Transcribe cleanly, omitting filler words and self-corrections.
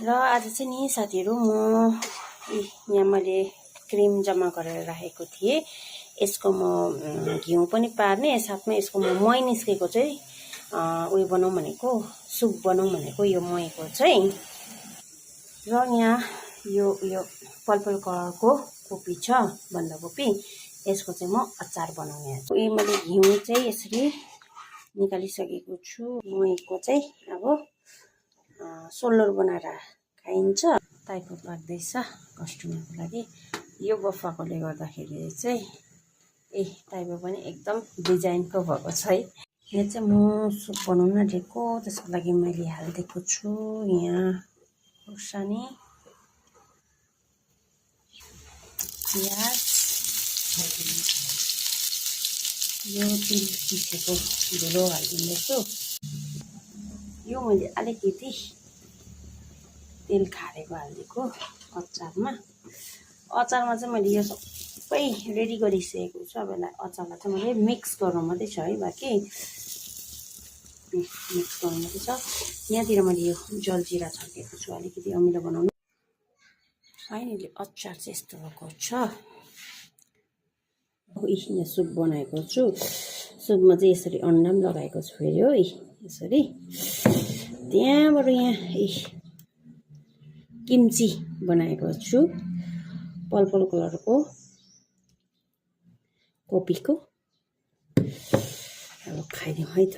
र आज चाहिँ नि साथीहरू म यहाँ मैले क्रिम जम्मा गरेर राखेको थिएँ। यसको म घिउ पनि पार्ने, साथमा यसको म मही निस्केको चाहिँ उयो बनाउँ भनेको, सुप बनाउँ भनेको यो महीको चाहिँ। र यहाँ यो पर्पल कलरको कोपी छ, बन्दाकोपी, यसको चाहिँ म अचार बनाउने छु। मैले घिउ चाहिँ यसरी निकालिसकेको छु। महीको चाहिँ अब सोलर बनाएर खाइन्छ। टाइपो पाक्दैछ कस्टमरको लागि। यो बफाकोले गर्दाखेरि चाहिँ टाइपो पनि एकदम डिजाइनको भएको छ है। यहाँ चाहिँ म सुप बनाउन आँटेको, त्यसको लागि मैले हालिदिएको छु यहाँ खुर्सानी, प्याज, यो तिल पिसेको धुलो हालिदिँदैछु। यो मैले अलिकति तेल खारेको हालिदिएको अचारमा। अचारमा चाहिँ मैले यो सबै रेडी गरिसकेको छु। अब यसलाई अचारलाई चाहिँ मैले मिक्स गर्नु मात्रै छ है, बाँकी मिक्स गर्नु मात्रै छ। यहाँतिर मैले यो जलजिरा छर्केको छु अलिकति अमिलो बनाउनु। फाइनली अचार चाहिँ यस्तो भएको छ। यहाँ सुप बनाएको छु। सुपमा चाहिँ यसरी अन्डा पनि लगाएको छु फेरि हो, यसरी। त्यहाँबाट यहाँ किम्ची बनाएको छु पर्पल कलरको कोपीको। अब खाइदिउँ है त।